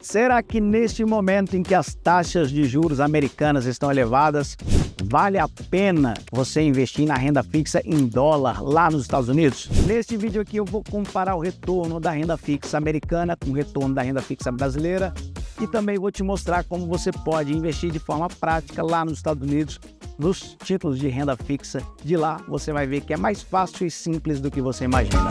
Será que neste momento em que as taxas de juros americanas estão elevadas, vale a pena você investir na renda fixa em dólar lá nos Estados Unidos? Neste vídeo aqui eu vou comparar o retorno da renda fixa americana com o retorno da renda fixa brasileira e também vou te mostrar como você pode investir de forma prática lá nos Estados Unidos nos títulos de renda fixa. De lá você vai ver que é mais fácil e simples do que você imagina.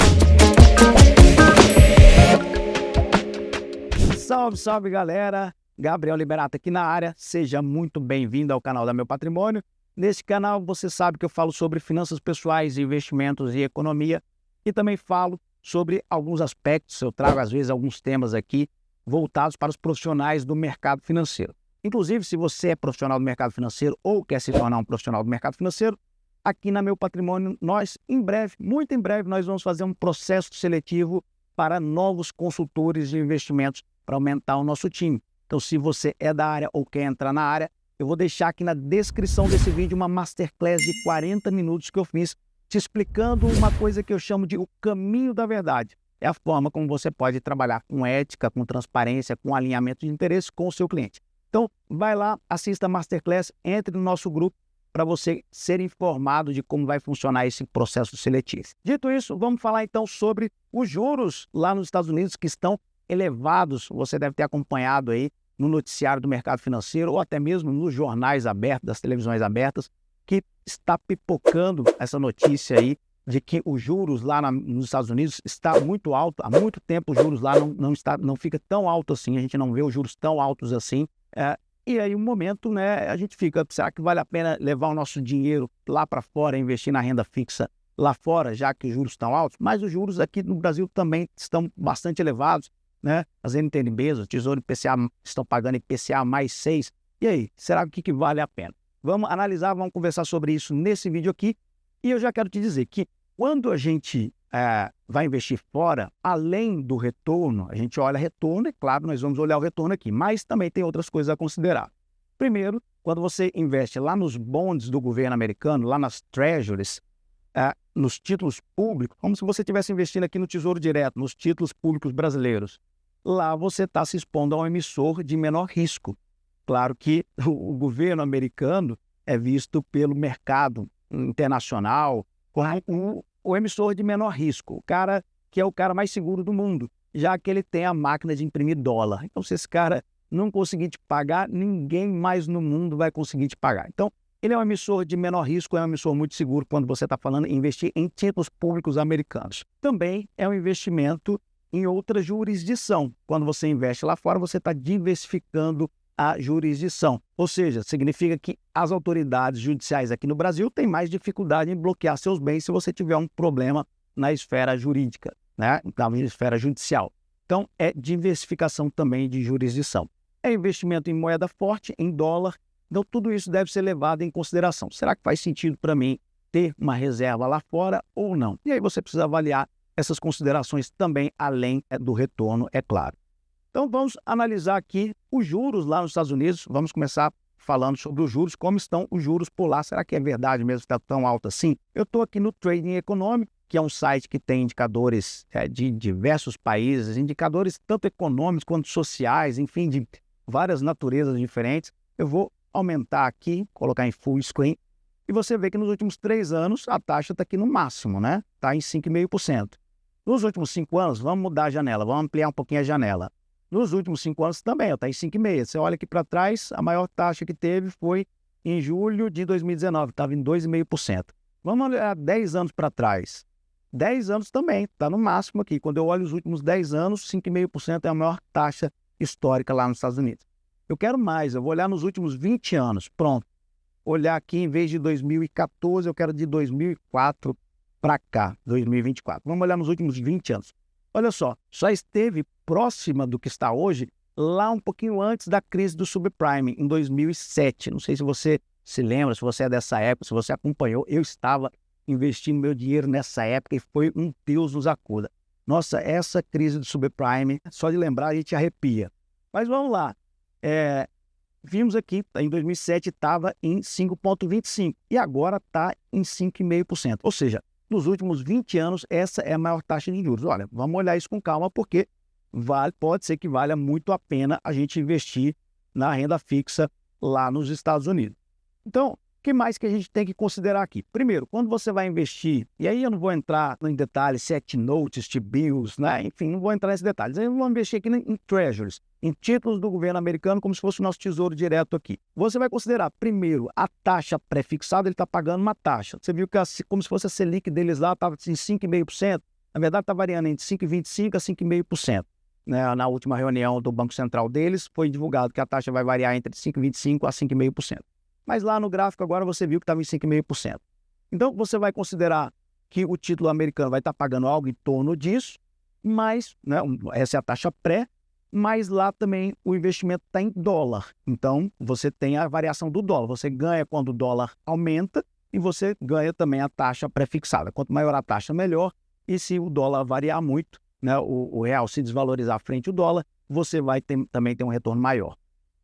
Salve, salve galera! Gabriel Liberato aqui na área, seja muito bem-vindo ao canal da Meu Patrimônio. Neste canal você sabe que eu falo sobre finanças pessoais, investimentos e economia e também falo sobre alguns aspectos, eu trago às vezes alguns temas aqui voltados para os profissionais do mercado financeiro. Inclusive, se você é profissional do mercado financeiro ou quer se tornar um profissional do mercado financeiro, aqui na Meu Patrimônio nós, em breve, muito em breve, nós vamos fazer um processo seletivo para novos consultores de investimentos para aumentar o nosso time. Então, se você é da área ou quer entrar na área, eu vou deixar aqui na descrição desse vídeo uma masterclass de 40 minutos que eu fiz te explicando uma coisa que eu chamo de o caminho da verdade. É a forma como você pode trabalhar com ética, com transparência, com alinhamento de interesse com o seu cliente. Então, vai lá, assista a masterclass, entre no nosso grupo para você ser informado de como vai funcionar esse processo seletivo. Dito isso, vamos falar então sobre os juros lá nos Estados Unidos que estão elevados. Você deve ter acompanhado aí no noticiário do mercado financeiro ou até mesmo nos jornais abertos, das televisões abertas, que está pipocando essa notícia aí de que os juros lá nos Estados Unidos está muito alto. Há muito tempo os juros lá não fica tão alto assim, a gente não vê os juros tão altos assim. E aí, um momento, né, a gente fica, será que vale a pena levar o nosso dinheiro lá para fora, investir na renda fixa lá fora, já que os juros estão altos? Mas os juros aqui no Brasil também estão bastante elevados, né? As NTNBs, o Tesouro IPCA estão pagando IPCA mais 6. E aí, será que vale a pena? Vamos analisar, vamos conversar sobre isso nesse vídeo aqui. E eu já quero te dizer que quando a gente vai investir fora, além do retorno, a gente olha retorno, é claro, nós vamos olhar o retorno aqui, mas também tem outras coisas a considerar. Primeiro, quando você investe lá nos bonds do governo americano, lá nas treasuries, nos títulos públicos, como se você estivesse investindo aqui no Tesouro Direto, nos títulos públicos brasileiros, lá você está se expondo a um emissor de menor risco. Claro que o governo americano é visto pelo mercado internacional como o emissor de menor risco, o cara que é o cara mais seguro do mundo, já que ele tem a máquina de imprimir dólar. Então, se esse cara não conseguir te pagar, ninguém mais no mundo vai conseguir te pagar. Então, ele é um emissor de menor risco, é um emissor muito seguro quando você está falando em investir em títulos públicos americanos. Também é um investimento em outra jurisdição. Quando você investe lá fora, você está diversificando a jurisdição. Ou seja, significa que as autoridades judiciais aqui no Brasil têm mais dificuldade em bloquear seus bens se você tiver um problema na esfera jurídica, né? Na esfera judicial. Então, é diversificação também de jurisdição. É investimento em moeda forte, em dólar. Então, tudo isso deve ser levado em consideração. Será que faz sentido para mim ter uma reserva lá fora ou não? E aí você precisa avaliar essas considerações também, além do retorno, é claro. Então, vamos analisar aqui os juros lá nos Estados Unidos. Vamos começar falando sobre os juros, como estão os juros por lá. Será que é verdade mesmo que está tão alto assim? Eu estou aqui no Trading Economic, que é um site que tem indicadores de diversos países, indicadores tanto econômicos quanto sociais, enfim, de várias naturezas diferentes. Eu vou aumentar aqui, colocar em full screen, e você vê que nos últimos 3 anos a taxa está aqui no máximo, né? Está em 5,5%. Nos últimos 5 anos, vamos mudar a janela, vamos ampliar um pouquinho a janela. Nos últimos 5 anos também, está em 5,5%. Você olha aqui para trás, a maior taxa que teve foi em julho de 2019, estava em 2,5%. Vamos olhar 10 anos para trás. 10 anos também, está no máximo aqui. Quando eu olho os últimos 10 anos, 5,5% é a maior taxa histórica lá nos Estados Unidos. Eu quero mais, eu vou olhar nos últimos 20 anos. Pronto. Olhar aqui, em vez de 2014, eu quero de 2004 para cá, 2024. Vamos olhar nos últimos 20 anos. Olha só esteve próxima do que está hoje lá um pouquinho antes da crise do subprime, em 2007. Não sei se você se lembra, se você é dessa época, se você acompanhou. Eu estava investindo meu dinheiro nessa época e foi um Deus nos acuda. Nossa, essa crise do subprime, só de lembrar a gente arrepia. Mas vamos lá. Vimos aqui, em 2007 estava em 5,25% e agora está em 5,5%. Ou seja, nos últimos 20 anos, essa é a maior taxa de juros. Olha, vamos olhar isso com calma, porque pode ser que valha muito a pena a gente investir na renda fixa lá nos Estados Unidos. Então, o que mais que a gente tem que considerar aqui? Primeiro, quando você vai investir, e aí eu não vou entrar em detalhes se é T-Notes, T-Bills, né? Enfim, não vou entrar nesses detalhes. Eu vou investir aqui em Treasuries, em títulos do governo americano, como se fosse o nosso tesouro direto aqui. Você vai considerar, primeiro, a taxa pré-fixada, ele está pagando uma taxa. Você viu que como se fosse a Selic deles lá, estava em 5,5%. Na verdade, está variando entre 5,25% a 5,5%. Né? Na última reunião do Banco Central deles, foi divulgado que a taxa vai variar entre 5,25% a 5,5%. Mas lá no gráfico agora você viu que estava em 5,5%. Então, você vai considerar que o título americano vai estar pagando algo em torno disso, mas, né, essa é a taxa pré, mas lá também o investimento está em dólar. Então, você tem a variação do dólar. Você ganha quando o dólar aumenta e você ganha também a taxa pré-fixada. Quanto maior a taxa, melhor. E se o dólar variar muito, né, o real se desvalorizar frente ao dólar, você vai também ter um retorno maior.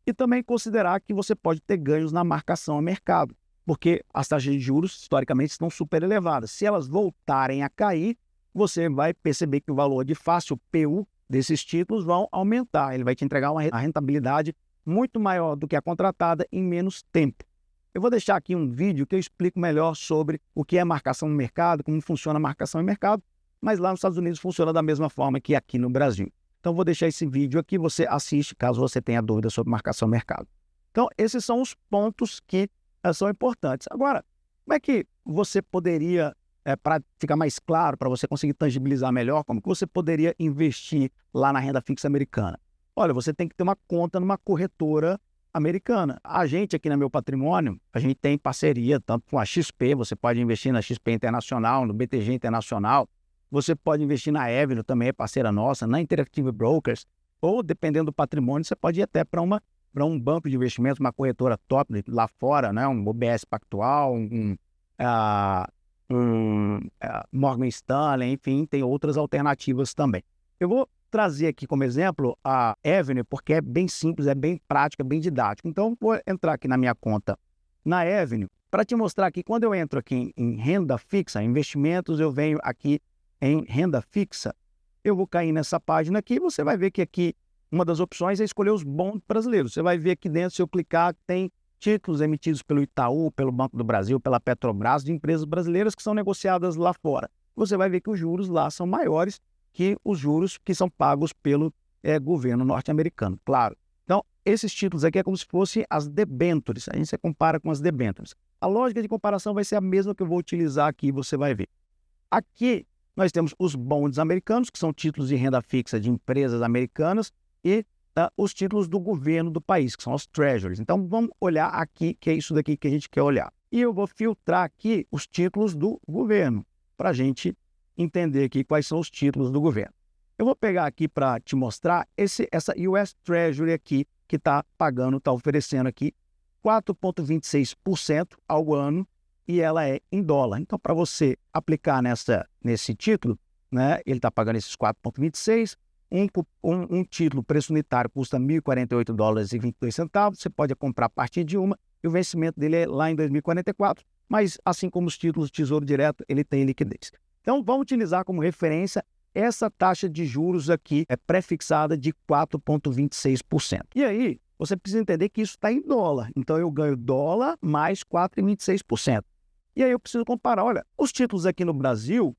E também considerar que você pode ter ganhos na marcação a mercado, porque as taxas de juros, historicamente, estão super elevadas. Se elas voltarem a cair, você vai perceber que o valor de face, o PU, desses títulos vão aumentar. Ele vai te entregar uma rentabilidade muito maior do que a contratada em menos tempo. Eu vou deixar aqui um vídeo que eu explico melhor sobre o que é marcação no mercado, como funciona a marcação no mercado, mas lá nos Estados Unidos funciona da mesma forma que aqui no Brasil. Então, vou deixar esse vídeo aqui, você assiste caso você tenha dúvida sobre marcação no mercado. Então, esses são os pontos que são importantes. Agora, como é que você poderia, para ficar mais claro, para você conseguir tangibilizar melhor, como que você poderia investir lá na renda fixa americana? Olha, você tem que ter uma conta numa corretora americana. A gente aqui na Meu Patrimônio, a gente tem parceria tanto com a XP, você pode investir na XP Internacional, no BTG Internacional, você pode investir na Avenue, também é parceira nossa, na Interactive Brokers, ou dependendo do patrimônio, você pode ir até para um banco de investimentos, uma corretora top lá fora, né? Um UBS Pactual, Morgan Stanley, enfim, tem outras alternativas também. Eu vou trazer aqui como exemplo a Avenue, porque é bem simples, é bem prática, é bem didático. Então, vou entrar aqui na minha conta na Avenue, para te mostrar que quando eu entro aqui em renda fixa, investimentos, eu venho aqui em renda fixa, eu vou cair nessa página aqui, você vai ver que aqui uma das opções é escolher os bons brasileiros. Você vai ver aqui dentro, se eu clicar, tem títulos emitidos pelo Itaú, pelo Banco do Brasil, pela Petrobras, de empresas brasileiras que são negociadas lá fora. Você vai ver que os juros lá são maiores que os juros que são pagos pelo governo norte-americano, claro. Então, esses títulos aqui é como se fossem as debêntures, a gente se compara com as debêntures. A lógica de comparação vai ser a mesma que eu vou utilizar aqui, você vai ver. Aqui, nós temos os bonds americanos, que são títulos de renda fixa de empresas americanas, e os títulos do governo do país, que são os treasuries. Então, vamos olhar aqui, que é isso daqui que a gente quer olhar. E eu vou filtrar aqui os títulos do governo, para a gente entender aqui quais são os títulos do governo. Eu vou pegar aqui para te mostrar essa US Treasury aqui, que está pagando, está oferecendo aqui 4,26% ao ano, e ela é em dólar. Então, para você aplicar nesse título, né, ele está pagando esses 4,26%. Um título, preço unitário, custa $1.048,22. Você pode comprar a partir de uma, e o vencimento dele é lá em 2044. Mas, assim como os títulos de Tesouro Direto, ele tem liquidez. Então, vamos utilizar como referência essa taxa de juros aqui, pré-fixada de 4,26%. E aí, você precisa entender que isso está em dólar. Então, eu ganho dólar mais 4,26%. E aí eu preciso comparar. Olha, os títulos aqui no Brasil,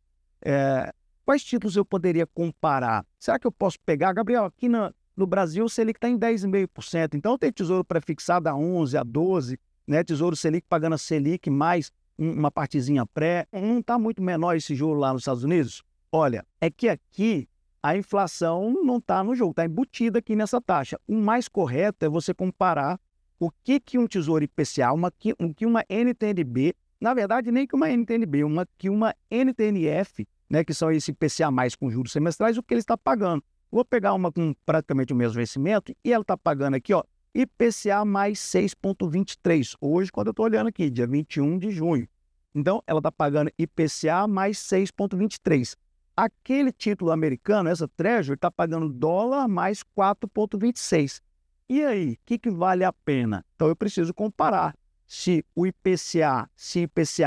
quais títulos eu poderia comparar? Será que eu posso pegar, Gabriel, aqui no Brasil o Selic está em 10,5%. Então, tem Tesouro pré-fixado a 11%, a 12%, né? Tesouro Selic pagando a Selic mais uma partezinha pré. Não está muito menor esse juro lá nos Estados Unidos? Olha, é que aqui a inflação não está no jogo, está embutida aqui nessa taxa. O mais correto é você comparar o que um Tesouro IPCA, que uma NTNB, na verdade nem que uma NTNB, que uma NTNF, né, que são esse IPCA mais com juros semestrais, o que ele está pagando. Vou pegar uma com praticamente o mesmo vencimento e ela está pagando aqui, ó, IPCA mais 6,23. Hoje, quando eu estou olhando aqui, dia 21 de junho. Então, ela está pagando IPCA mais 6,23. Aquele título americano, essa Treasury, está pagando dólar mais 4,26. E aí, o que vale a pena? Então, eu preciso comparar se o IPCA,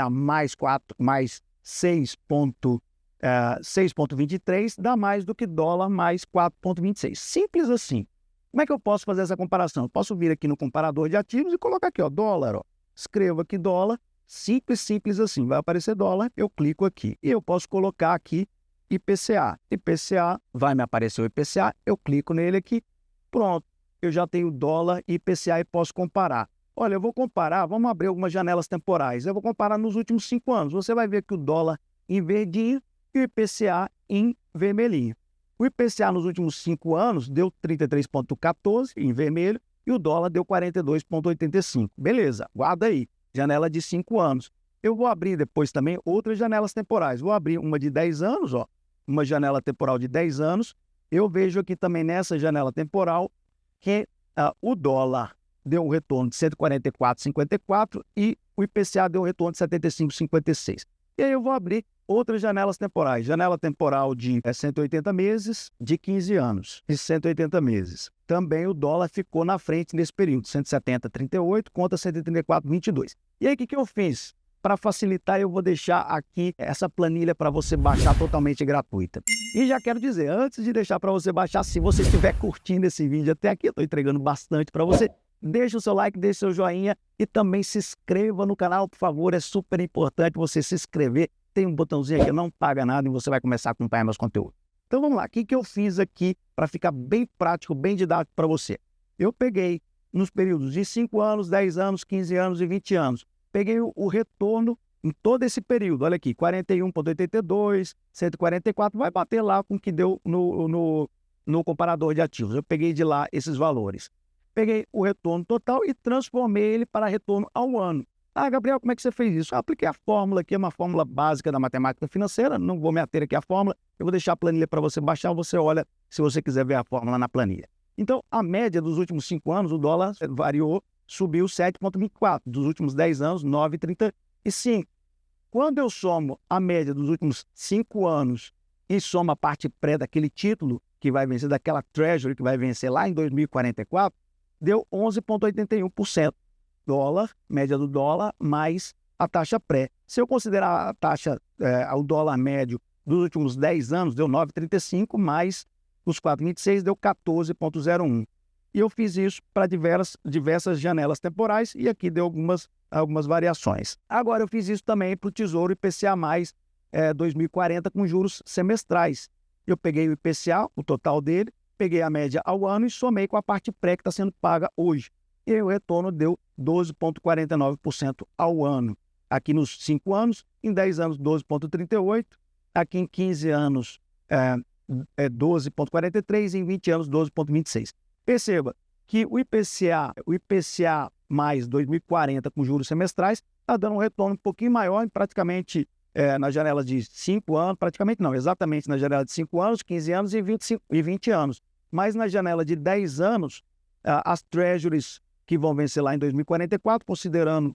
mais 6,23 6,23 dá mais do que dólar mais 4,26. Simples assim. Como é que eu posso fazer essa comparação? Eu posso vir aqui no comparador de ativos e colocar aqui, ó, dólar. Ó. Escrevo aqui dólar. Simples assim. Vai aparecer dólar, eu clico aqui. E eu posso colocar aqui IPCA. IPCA, vai me aparecer o IPCA, eu clico nele aqui. Pronto, eu já tenho dólar e IPCA e posso comparar. Olha, eu vou comparar, vamos abrir algumas janelas temporais. Eu vou comparar nos últimos 5 anos. Você vai ver que o dólar em verdinho e o IPCA em vermelhinho. O IPCA nos últimos 5 anos deu 33,14 em vermelho e o dólar deu 42,85. Beleza, guarda aí, janela de 5 anos. Eu vou abrir depois também outras janelas temporais. Vou abrir uma de 10 anos, ó, uma janela temporal de 10 anos. Eu vejo aqui também nessa janela temporal que o dólar deu um retorno de 144,54 e o IPCA deu um retorno de 75,56. E aí eu vou abrir outras janelas temporais. Janela temporal de 180 meses, de 15 anos e 180 meses. Também o dólar ficou na frente nesse período, 170,38 contra 134,22. E aí o que eu fiz? Para facilitar, eu vou deixar aqui essa planilha para você baixar totalmente gratuita. E já quero dizer, antes de deixar para você baixar, se você estiver curtindo esse vídeo até aqui, eu estou entregando bastante para você, deixa o seu like, deixa o seu joinha e também se inscreva no canal, por favor. É super importante você se inscrever. Tem um botãozinho aqui, não paga nada e você vai começar a acompanhar meus conteúdos. Então vamos lá, o que eu fiz aqui para ficar bem prático, bem didático para você? Eu peguei nos períodos de 5 anos, 10 anos, 15 anos e 20 anos. Peguei o retorno em todo esse período. Olha aqui, 41,82, 144, vai bater lá com o que deu no comparador de ativos. Eu peguei de lá esses valores. Peguei o retorno total e transformei ele para retorno ao ano. Ah, Gabriel, como é que você fez isso? Eu apliquei a fórmula aqui, é uma fórmula básica da matemática financeira, não vou me ater aqui à fórmula, eu vou deixar a planilha para você baixar, você olha se você quiser ver a fórmula na planilha. Então, a média dos últimos 5 anos, o dólar variou, subiu 7,24, dos últimos 10 anos, 9,35. Quando eu somo a média dos últimos 5 anos e somo a parte pré daquele título que vai vencer, daquela Treasury que vai vencer lá em 2044, deu 11,81%. Dólar, média do dólar, mais a taxa pré. Se eu considerar a taxa, o dólar médio dos últimos 10 anos, deu 9,35, mais os 4,26, deu 14,01. E eu fiz isso para diversas janelas temporais e aqui deu algumas variações. Agora eu fiz isso também para o Tesouro IPCA+, 2040 com juros semestrais. Eu peguei o IPCA, o total dele, peguei a média ao ano e somei com a parte pré que está sendo paga hoje. E aí o retorno deu 12,49% ao ano. Aqui nos 5 anos, em 10 anos 12,38%, aqui em 15 anos 12,43% e em 20 anos 12,26%. Perceba que o IPCA mais 2040 com juros semestrais está dando um retorno um pouquinho maior em praticamente na janela de 5 anos, praticamente não, exatamente na janela de 5 anos, 15 anos e 20 anos. Mas na janela de 10 anos, as treasuries que vão vencer lá em 2044, considerando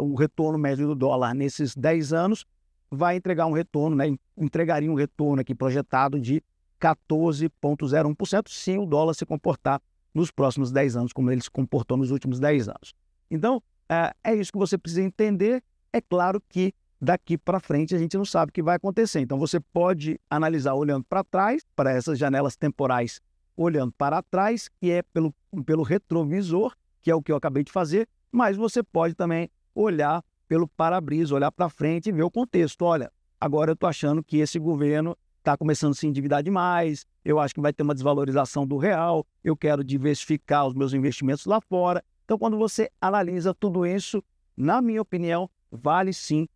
o retorno médio do dólar nesses 10 anos, vai entregar um retorno, entregaria um retorno aqui projetado de 14,01% se o dólar se comportar nos próximos 10 anos, como ele se comportou nos últimos 10 anos. Então, é isso que você precisa entender. É claro que daqui para frente a gente não sabe o que vai acontecer. Então, você pode analisar olhando para trás, para essas janelas temporais, olhando para trás, que é pelo retrovisor, que é o que eu acabei de fazer, mas você pode também olhar pelo para-brisa, olhar para frente e ver o contexto. Olha, agora eu estou achando que esse governo está começando a se endividar demais, eu acho que vai ter uma desvalorização do real, eu quero diversificar os meus investimentos lá fora. Então, quando você analisa tudo isso, na minha opinião, vale sim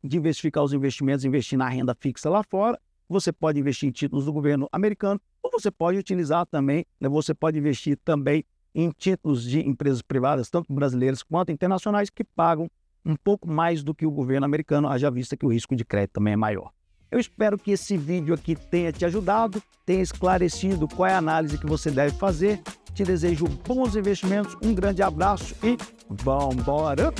diversificar os investimentos, investir na renda fixa lá fora. Você pode investir em títulos do governo americano, ou você pode utilizar também, você pode investir também em títulos de empresas privadas, tanto brasileiras quanto internacionais, que pagam um pouco mais do que o governo americano, haja vista que o risco de crédito também é maior. Eu espero que esse vídeo aqui tenha te ajudado, tenha esclarecido qual é a análise que você deve fazer. Te desejo bons investimentos, um grande abraço e vambora!